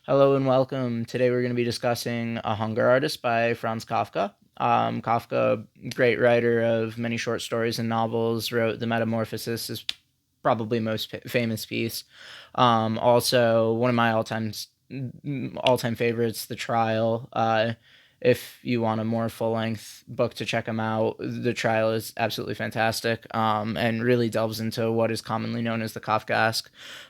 Hello and welcome. Today we're going to be discussing A Hunger Artist by Franz Kafka. Kafka, great writer of many short stories and novels, wrote The Metamorphosis, is probably most famous piece. Also, one of my all-time favorites, The Trial. If you want a more full-length book to check them out, The Trial is absolutely fantastic, and really delves into what is commonly known as the Kafkaesque.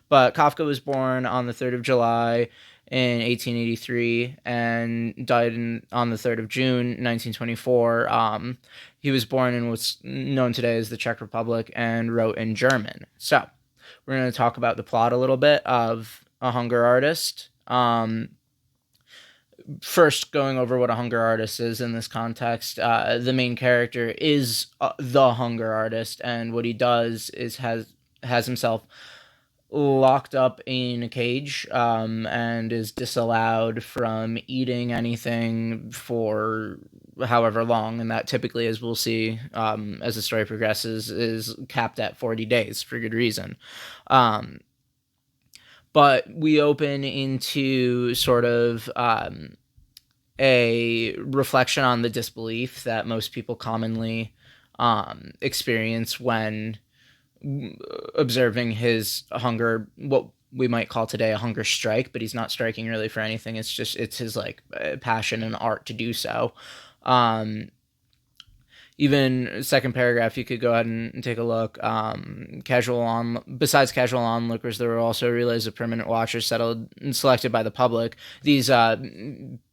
But Kafka was born on the 3rd of July in 1883 and died on the 3rd of June 1924. He was born in what's known today as the Czech Republic and wrote in German. So we're going to talk about the plot a little bit of A Hunger Artist. First, going over what a hunger artist is in this context. The main character is the hunger artist, and what he does is has himself locked up in a cage, and is disallowed from eating anything for however long, and that typically, as we'll see as the story progresses, is capped at 40 days for good reason. But we open into sort of a reflection on the disbelief that most people commonly experience when observing his hunger, what we might call today a hunger strike, but he's not striking really for anything. It's his like passion and art to do so. Even second paragraph, you could go ahead and take a look. Besides casual onlookers, there were also relays of permanent watchers settled and selected by the public. These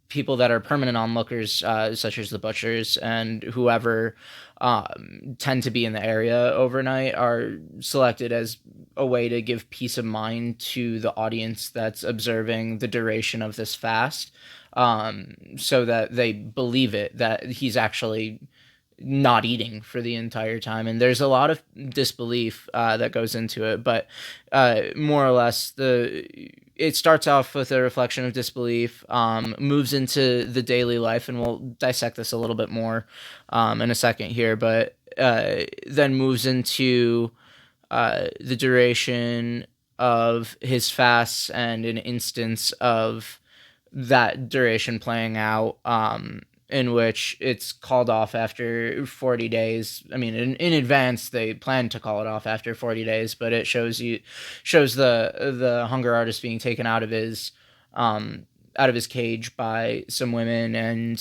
people that are permanent onlookers, such as the butchers and whoever tend to be in the area overnight, are selected as a way to give peace of mind to the audience that's observing the duration of this fast, so that they believe it, that he's actually not eating for the entire time. And there's a lot of disbelief that goes into it, but more or less it starts off with a reflection of disbelief, moves into the daily life, and we'll dissect this a little bit more in a second here, but then moves into the duration of his fasts and an instance of that duration playing out, in which it's called off after 40 days. I mean, in advance, they plan to call it off after 40 days, but it shows the hunger artist being taken out of his cage by some women, and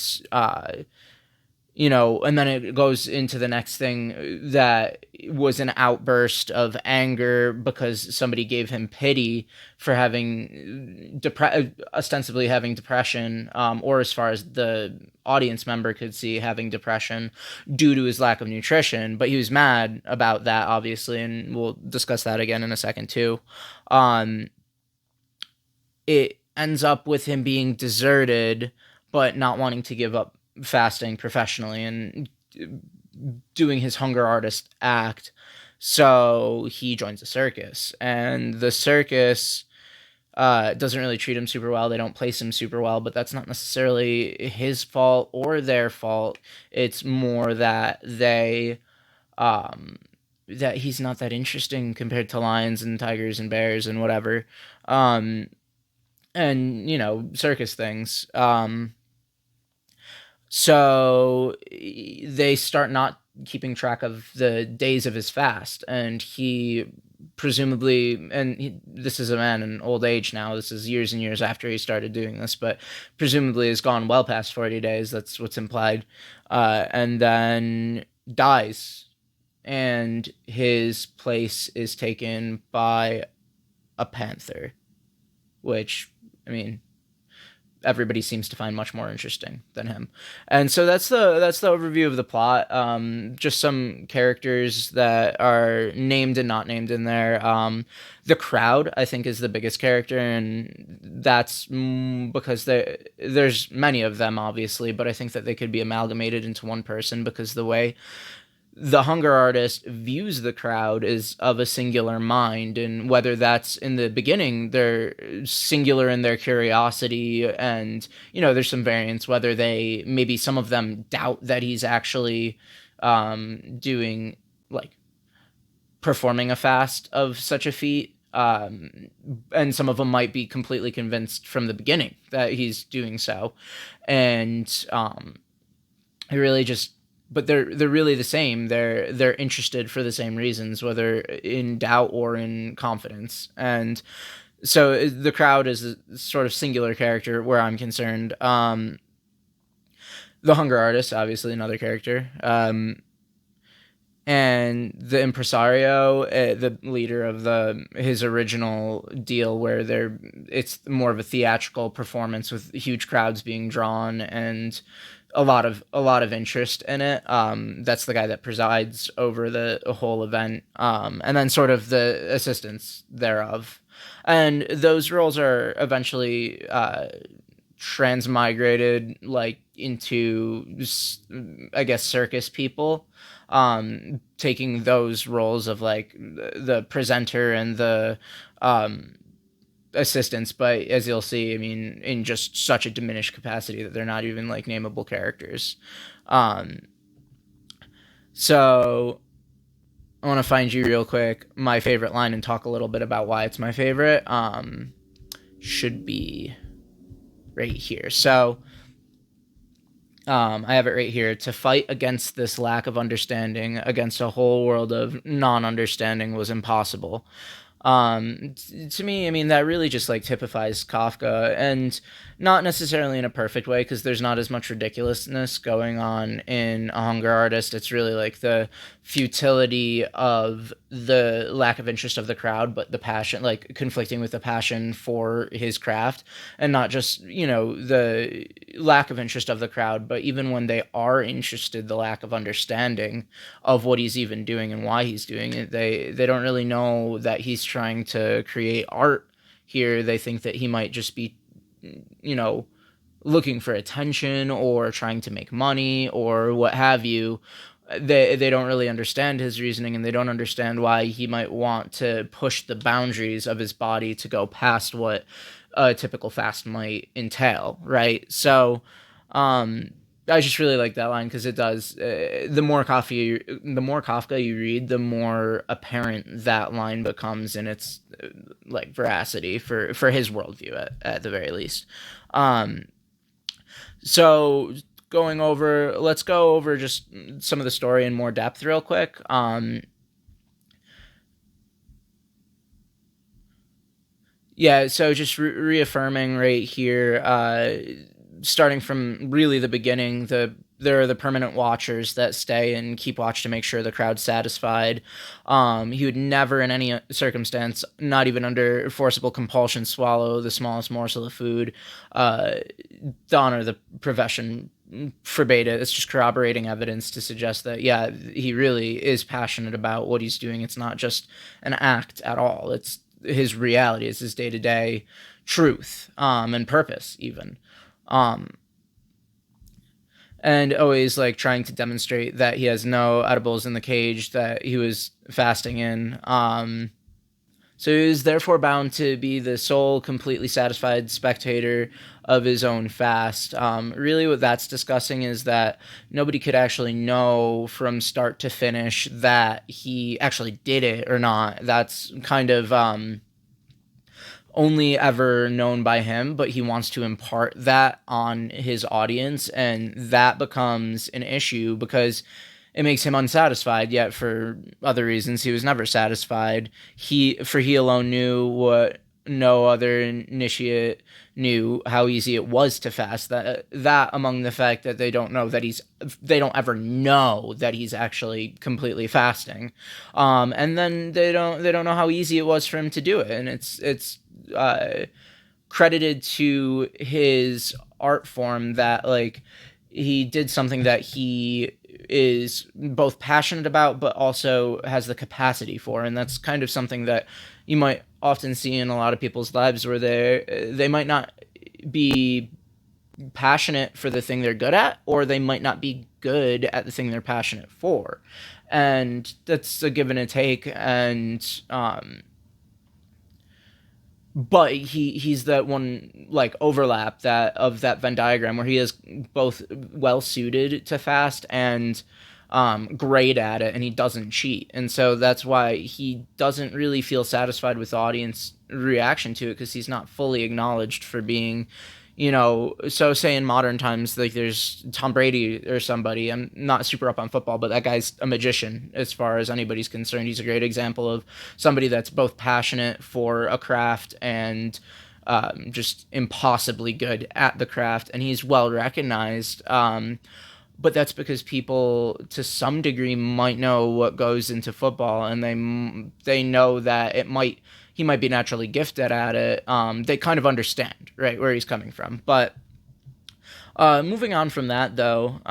and then it goes into the next thing that was an outburst of anger because somebody gave him pity for having ostensibly having depression, or as far as the audience member could see, having depression due to his lack of nutrition. But he was mad about that, obviously, and we'll discuss that again in a second too. It ends up with him being deserted, but not wanting to give up fasting professionally and doing his hunger artist act. So he joins a circus, and the circus doesn't really treat him super well. They don't place him super well, but that's not necessarily his fault or their fault. It's more that that he's not that interesting compared to lions and tigers and bears and whatever. And circus things. So they start not keeping track of the days of his fast, and he presumably, this is a man in old age now, this is years and years after he started doing this, but presumably has gone well past 40 days, that's what's implied, and then dies, and his place is taken by a panther, which, I mean, everybody seems to find much more interesting than him. And so that's the overview of the plot. Just some characters that are named and not named in there. The crowd, I think, is the biggest character, and that's because there's many of them, obviously, but I think that they could be amalgamated into one person because the way the hunger artist views the crowd is of a singular mind, and whether that's in the beginning they're singular in their curiosity, and there's some variance whether they, maybe some of them doubt that he's actually doing, like, performing a fast of such a feat, And some of them might be completely convinced from the beginning that he's doing so, and it really just. But they're really the same. They're interested for the same reasons, whether in doubt or in confidence. And so the crowd is a sort of singular character where I'm concerned. The Hunger Artist, obviously, another character. And the impresario, the leader of his original deal, where it's more of a theatrical performance with huge crowds being drawn and a lot of interest in it. That's the guy that presides over the whole event, and then sort of the assistants thereof, and those roles are eventually transmigrated like into, I guess, circus people, taking those roles of like the presenter and the assistants, but as you'll see, I mean, in just such a diminished capacity that they're not even like nameable characters. So I want to find you real quick my favorite line and talk a little bit about why it's my favorite. Should be right here. So I have it right here. To fight against this lack of understanding, against a whole world of non-understanding, was impossible. To me, I mean, that really just like typifies Kafka, and not necessarily in a perfect way, because there's not as much ridiculousness going on in A Hunger Artist. It's really like the futility of the lack of interest of the crowd, but the passion, like conflicting with the passion for his craft, and not just, the lack of interest of the crowd, but even when they are interested, the lack of understanding of what he's even doing and why he's doing it. They don't really know that he's trying to create art here. They think that he might just be, looking for attention or trying to make money or what have you. They don't really understand his reasoning, and they don't understand why he might want to push the boundaries of his body to go past what a typical fast might entail, right? So I just really like that line because it does. The more Kafka you read, the more apparent that line becomes in its like veracity for his worldview at the very least. So let's go over just some of the story in more depth real quick. Yeah, so just reaffirming right here, starting from really the beginning, there are the permanent watchers that stay and keep watch to make sure the crowd's satisfied. He would never, in any circumstance, not even under forcible compulsion, swallow the smallest morsel of food. The honor of the profession forbade it. It's just corroborating evidence to suggest that, yeah, he really is passionate about what he's doing. It's not just an act at all. It's his reality. It's his day-to-day truth, and purpose, even. And always like trying to demonstrate that he has no edibles in the cage that he was fasting in. So he is therefore bound to be the sole completely satisfied spectator of his own fast. Really what that's discussing is that nobody could actually know from start to finish that he actually did it or not. That's kind of only ever known by him, but he wants to impart that on his audience, and that becomes an issue because it makes him unsatisfied, yet for other reasons he was never satisfied. He alone knew what no other initiate knew, how easy it was to fast. That among the fact that they don't ever know that he's actually completely fasting, and then they don't know how easy it was for him to do it, and it's credited to his art form that like he did something that he is both passionate about but also has the capacity for, and that's kind of something that you might often see in a lot of people's lives where they might not be passionate for the thing they're good at, or they might not be good at the thing they're passionate for, and that's a give and a take. And but he's that one like overlap that of that Venn diagram where he is both well suited to fast and great at it, and he doesn't cheat. And so that's why he doesn't really feel satisfied with the audience reaction to it, because he's not fully acknowledged for being, so say in modern times, like there's Tom Brady or somebody. I'm not super up on football, but that guy's a magician as far as anybody's concerned. He's a great example of somebody that's both passionate for a craft and just impossibly good at the craft, and he's well recognized. But that's because people, to some degree, might know what goes into football, and they know that he might be naturally gifted at it. They kind of understand, right, where he's coming from. But moving on from that, though,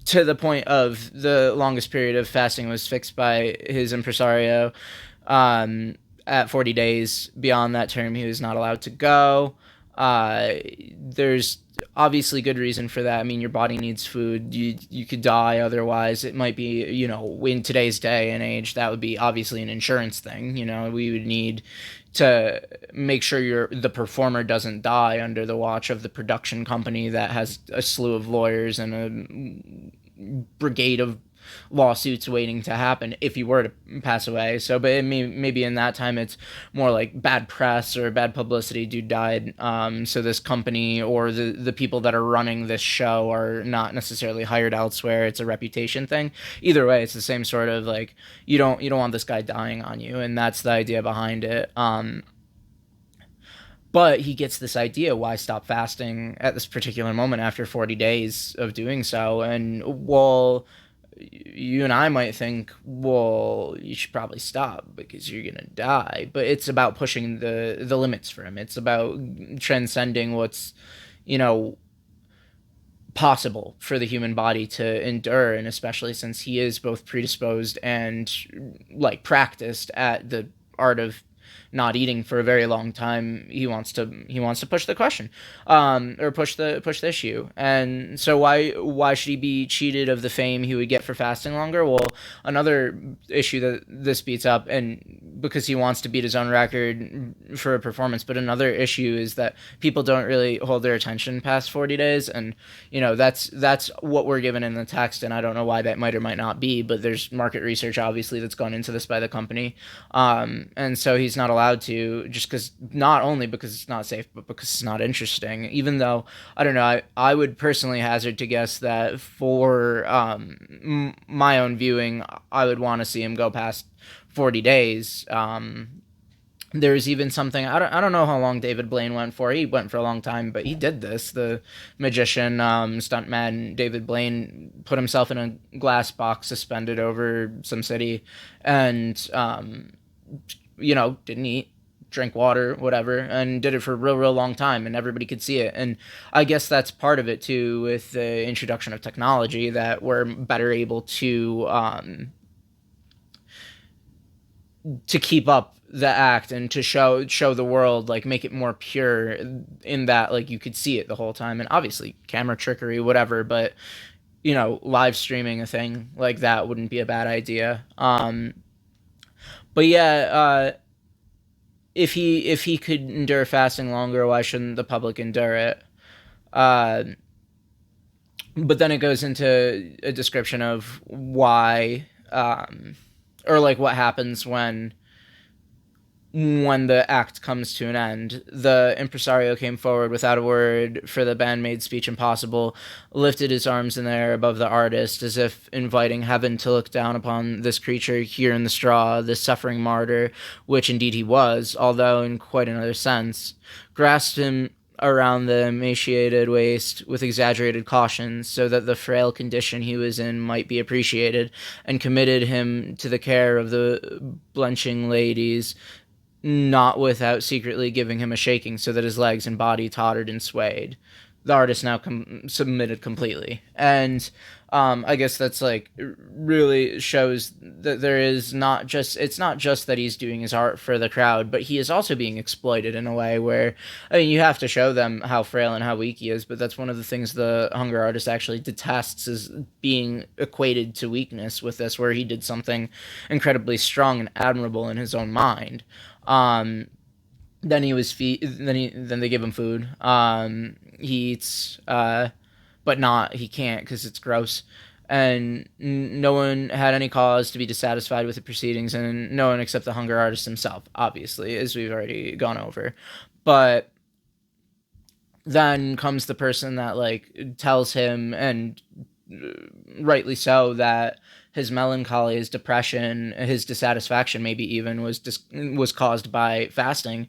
to the point of the longest period of fasting was fixed by his impresario. At 40 days. Beyond that term, he was not allowed to go. There's obviously good reason for that. I mean, your body needs food. You could die otherwise. It might be, in today's day and age, that would be obviously an insurance thing. We would need to make sure the performer doesn't die under the watch of the production company that has a slew of lawyers and a brigade of lawsuits waiting to happen if you were to pass away. So, but maybe in that time it's more like bad press or bad publicity. Dude died. So this company or the people that are running this show are not necessarily hired elsewhere. It's a reputation thing. Either way, it's the same sort of like you don't want this guy dying on you, and that's the idea behind it. But he gets this idea, why stop fasting at this particular moment after 40 days of doing so? And you and I might think, well, you should probably stop because you're gonna die. But it's about pushing the limits for him. It's about transcending what's, you know, possible for the human body to endure, and especially since he is both predisposed and like practiced at the art of not eating for a very long time. He wants to push the question, or push the issue. And so why should he be cheated of the fame he would get for fasting longer? Well, another issue that this beats up, and because he wants to beat his own record for a performance, but another issue is that people don't really hold their attention past 40 days. And that's what we're given in the text, and I don't know why that might or might not be, but there's market research obviously that's gone into this by the company. And so he's not allowed to, just because, not only because it's not safe, but because it's not interesting. Even though, I don't know, I would personally hazard to guess that for my own viewing, I would want to see him go past 40 days. There's even something, I don't know how long David Blaine went for. He went for a long time, but he did this. The magician, stuntman David Blaine put himself in a glass box suspended over some city, and didn't eat, drink water, whatever, and did it for a real long time, and everybody could see it. And I guess that's part of it too, with the introduction of technology, that we're better able to keep up the act and to show the world, like make it more pure, in that like you could see it the whole time. And obviously camera trickery, whatever, but live streaming a thing like that wouldn't be a bad idea. But yeah, if he could endure fasting longer, why shouldn't the public endure it? But then it goes into a description of why, or like what happens when the act comes to an end. The impresario came forward without a word, for the band made speech impossible, lifted his arms in the air above the artist, as if inviting heaven to look down upon this creature here in the straw, this suffering martyr, which indeed he was, although in quite another sense, grasped him around the emaciated waist with exaggerated caution, so that the frail condition he was in might be appreciated, and committed him to the care of the blenching ladies, not without secretly giving him a shaking, so that his legs and body tottered and swayed. The artist now submitted completely. And I guess that's like really shows that there is not just, it's not just that he's doing his art for the crowd, but he is also being exploited in a way where, I mean, you have to show them how frail and how weak he is, but that's one of the things the hunger artist actually detests, is being equated to weakness with this, where he did something incredibly strong and admirable in his own mind. Then he was then they give him food. He eats but not he can't because it's gross. And no one had any cause to be dissatisfied with the proceedings, and no one except the hunger artist himself, obviously, as we've already gone over. But then comes the person that like tells him, and rightly so, that his melancholy, his depression, his dissatisfaction, maybe even was caused by fasting.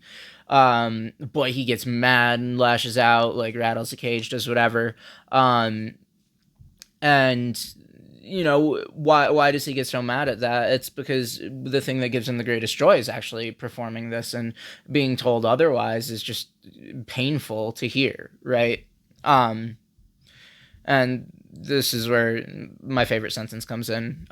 Boy, he gets mad and lashes out, like rattles the cage, does whatever. And why does he get so mad at that? It's because the thing that gives him the greatest joy is actually performing this, and being told otherwise is just painful to hear, right? And this is where my favorite sentence comes in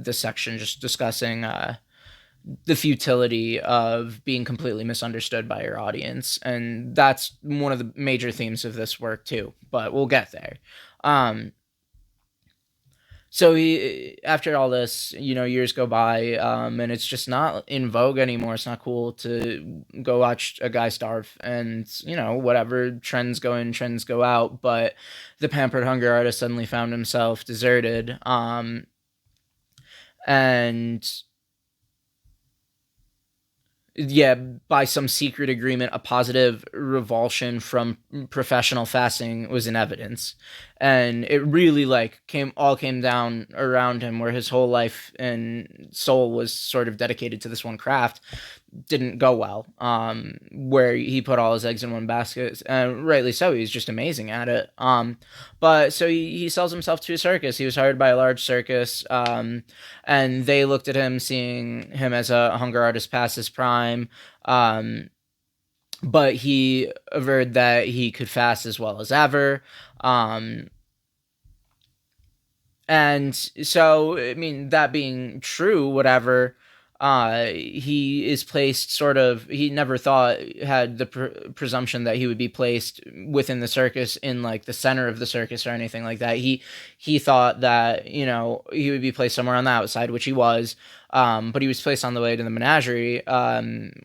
this section, just discussing the futility of being completely misunderstood by your audience. And that's one of the major themes of this work too, but we'll get there. So he, after all this, years go by, and it's just not in vogue anymore. It's not cool to go watch a guy starve, and whatever, trends go in, trends go out. But the pampered hunger artist suddenly found himself deserted, and yeah, by some secret agreement, a positive revulsion from professional fasting was in evidence. And it really like came down around him, where his whole life and soul was sort of dedicated to this one craft. Didn't go well, where he put all his eggs in one basket, and rightly so. He's just amazing at it. But so he sells himself to a circus. He was hired by a large circus, and they looked at him, seeing him as a hunger artist past his prime. But he averred that he could fast as well as ever. And so, I mean, that being true, whatever, he is placed sort of, he never thought, had the presumption that he would be placed within the circus, in like the center of the circus or anything like that. He thought that, he would be placed somewhere on the outside, which he was. But he was placed on the way to the menagerie,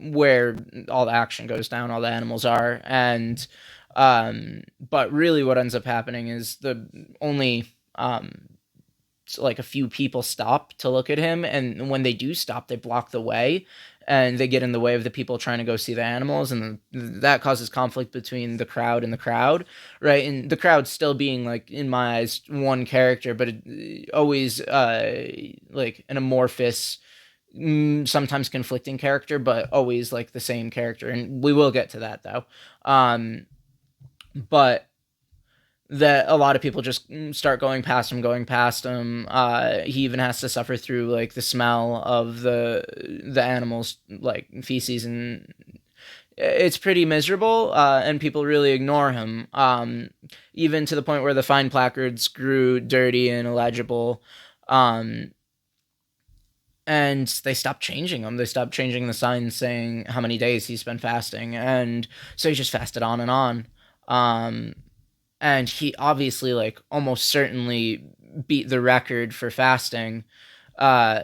where all the action goes down, all the animals are. And, but really what ends up happening is the only, like a few people stop to look at him, and when they do stop, they block the way, and they get in the way of the people trying to go see the animals, and that causes conflict between the crowd and the crowd, right? And the crowd still being, like, in my eyes, one character, but always like an amorphous, sometimes conflicting character, but always like the same character. And we will get to that though. But that a lot of people just start going past him. He even has to suffer through like the smell of the animals, like feces, and it's pretty miserable. And people really ignore him, even to the point where the fine placards grew dirty and illegible. And they stopped changing them. They stopped changing the signs saying how many days he's been fasting, and so he just fasted on and on. And he obviously, like, almost certainly beat the record for fasting, but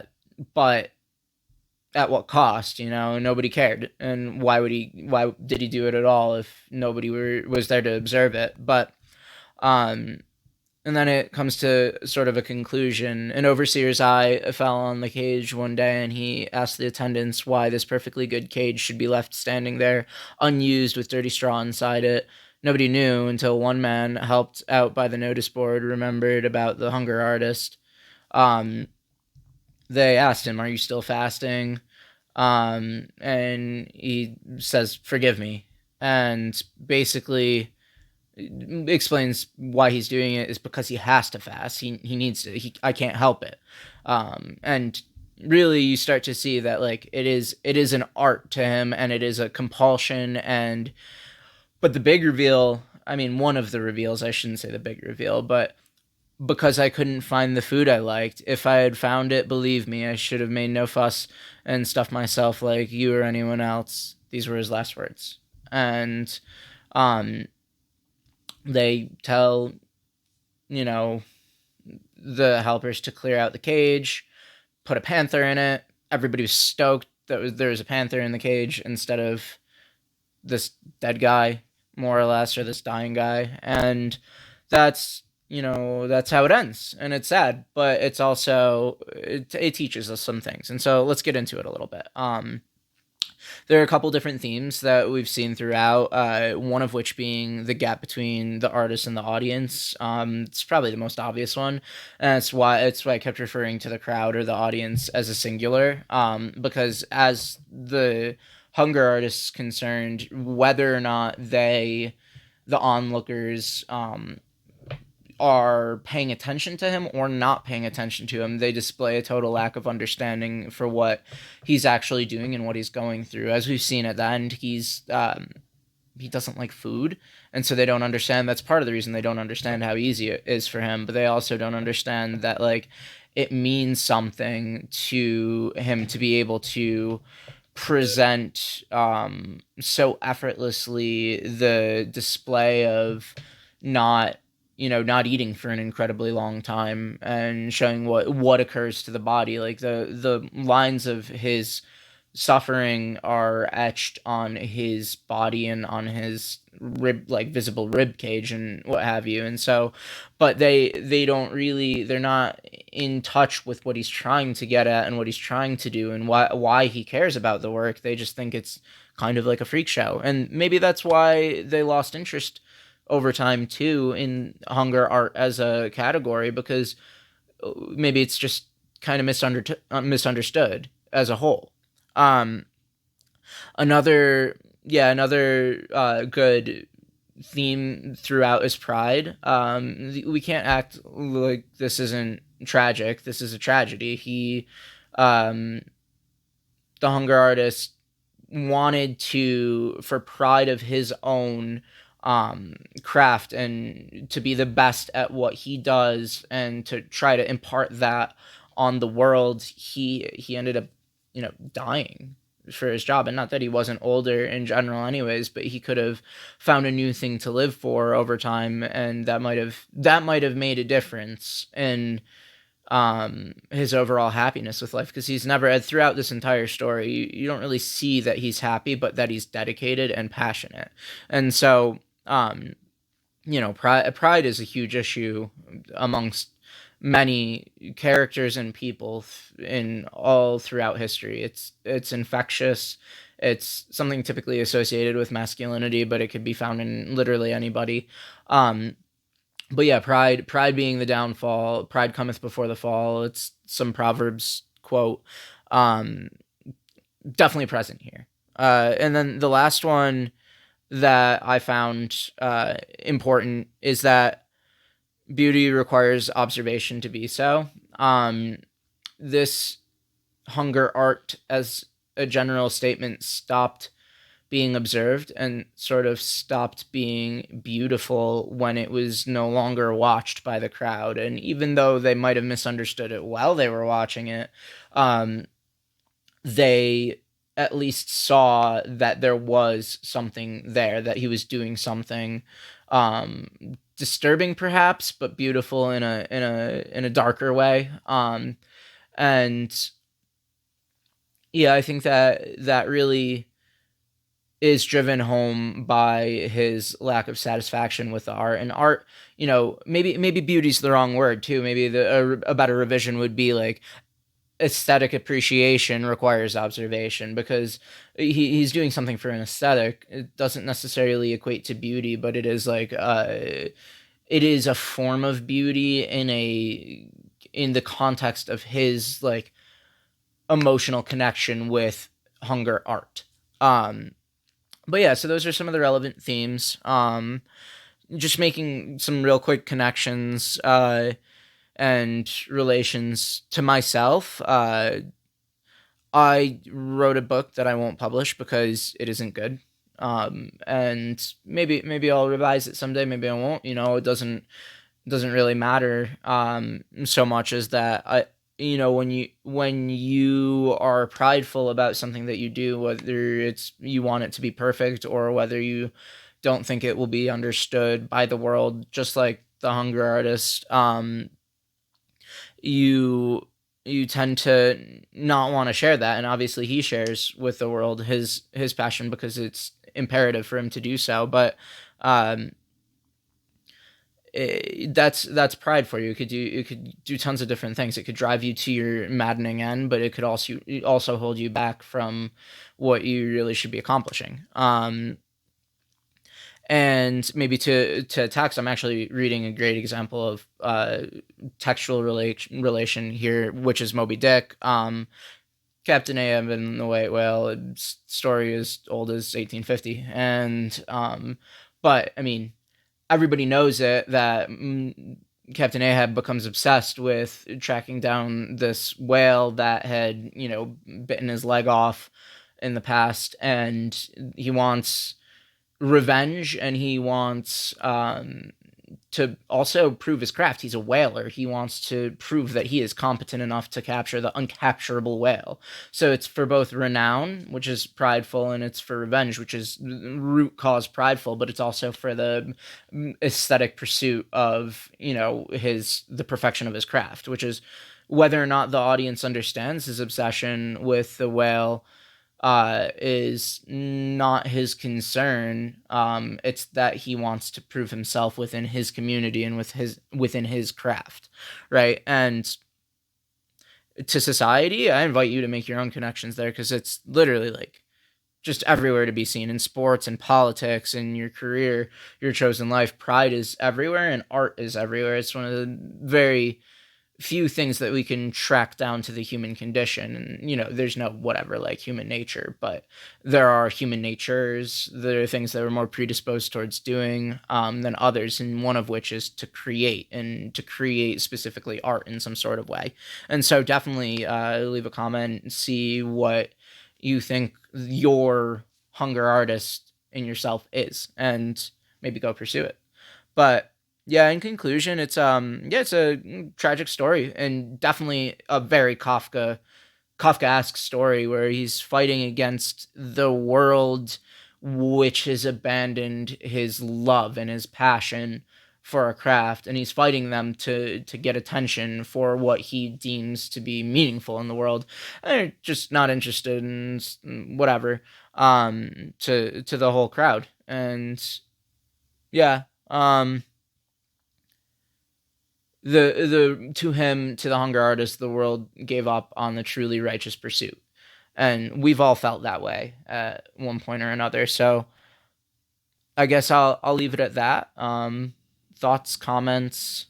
at what cost? Nobody cared. And why did he do it at all if nobody was there to observe it? But and then it comes to sort of a conclusion. An overseer's eye fell on the cage one day, and he asked the attendants why this perfectly good cage should be left standing there, unused, with dirty straw inside it. Nobody knew until one man, helped out by the notice board, remembered about the hunger artist. They asked him, "Are you still fasting?" And he says, "Forgive me." And basically explains why he's doing it is because he has to fast. He needs to. I can't help it. And really, you start to see that, like, it is an art to him, and it is a compulsion. And but the big reveal, I mean, one of the reveals, I shouldn't say the big reveal, but because I couldn't find the food I liked, if I had found it, believe me, I should have made no fuss and stuffed myself like you or anyone else. These were his last words. And they tell, the helpers to clear out the cage, put a panther in it. Everybody was stoked that there was a panther in the cage instead of this dead guy, more or less, or this dying guy. And that's that's how it ends, and it's sad, but it's also it teaches us some things, and so let's get into it a little bit. There are a couple different themes that we've seen throughout. One of which being the gap between the artist and the audience. It's probably the most obvious one, and it's why I kept referring to the crowd or the audience as a singular. Because as the hunger artists concerned, whether or not the onlookers, are paying attention to him or not paying attention to him, they display a total lack of understanding for what he's actually doing and what he's going through. As we've seen at the end, he doesn't like food, and so they don't understand. That's part of the reason they don't understand how easy it is for him. But they also don't understand that like it means something to him to be able to present so effortlessly the display of not not eating for an incredibly long time and showing what occurs to the body. Like the lines of his suffering are etched on his body and on his visible rib cage and what have you. And so, but they don't really, they're not in touch with what he's trying to get at and what he's trying to do and why he cares about the work. They just think it's kind of like a freak show, and maybe that's why they lost interest over time too in hunger art as a category, because maybe it's just kind of misunderstood as a whole. Um, another good theme throughout is pride. We can't act like this isn't tragic. This is a tragedy. Um, the hunger artist wanted to, for pride of his own craft and to be the best at what he does and to try to impart that on the world, he ended up dying for his job. And not that he wasn't older in general anyways, but he could have found a new thing to live for over time, and that might have made a difference in his overall happiness with life, because he's never, throughout this entire story, you don't really see that he's happy, but that he's dedicated and passionate. And so pride is a huge issue amongst many characters and people in all throughout history. It's infectious. It's something typically associated with masculinity, but it could be found in literally anybody. But yeah, pride being the downfall, pride cometh before the fall. It's some Proverbs quote. Definitely present here. And then the last one that I found important is that beauty requires observation to be so. This hunger art, as a general statement, stopped being observed and sort of stopped being beautiful when it was no longer watched by the crowd. And even though they might have misunderstood it while they were watching it, they at least saw that there was something there, that he was doing something disturbing perhaps, but beautiful in a darker way. And yeah, I think that really is driven home by his lack of satisfaction with the art. And art, maybe beauty's the wrong word too. Maybe a better revision would be like aesthetic appreciation requires observation, because he's doing something for an aesthetic. It doesn't necessarily equate to beauty, but it is like it is a form of beauty in the context of his like emotional connection with hunger art. But yeah, so those are some of the relevant themes. Just making some real quick connections and relations to myself. I wrote a book that I won't publish because it isn't good. And maybe I'll revise it someday. Maybe I won't. It doesn't really matter so much as that when you are prideful about something that you do, whether it's you want it to be perfect or whether you don't think it will be understood by the world, just like the hunger artist, you tend to not want to share that. And obviously he shares with the world his passion because it's imperative for him to do so. But that's pride for you. It could do tons of different things. It could drive you to your maddening end, but it could also hold you back from what you really should be accomplishing. And maybe to text, I'm actually reading a great example of textual relation here, which is Moby Dick. Captain Ahab and the White Whale. Its story is old as 1850, and but I mean, everybody knows it that Captain Ahab becomes obsessed with tracking down this whale that had, bitten his leg off in the past, and he wants revenge, and he wants to also prove his craft. He's a whaler. He wants to prove that he is competent enough to capture the uncapturable whale. So it's for both renown, which is prideful, and it's for revenge, which is root cause prideful, but it's also for the aesthetic pursuit of, the perfection of his craft, which is whether or not the audience understands his obsession with the whale is not his concern. It's that he wants to prove himself within his community and within his craft, right? And to society, I invite you to make your own connections there, because it's literally like just everywhere to be seen in sports and politics and your career, your chosen life. Pride is everywhere, and art is everywhere. It's one of the very few things that we can track down to the human condition. And there's no whatever like human nature, but there are human natures. There are things that are more predisposed towards doing than others, and one of which is to create, and to create specifically art in some sort of way. And so definitely leave a comment and see what you think your hunger artist in yourself is, and maybe go pursue it. But yeah, in conclusion, it's a tragic story, and definitely a very Kafkaesque story, where he's fighting against the world, which has abandoned his love and his passion for a craft, and he's fighting them to get attention for what he deems to be meaningful in the world. And they're just not interested in whatever, to the whole crowd. And yeah, the to him, to the hunger artist, the world gave up on the truly righteous pursuit, and we've all felt that way at one point or another. So I guess I'll leave it at that. Thoughts, comments,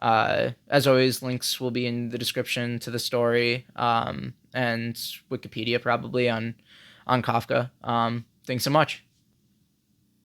as always, links will be in the description to the story, and Wikipedia probably on Kafka. Thanks so much.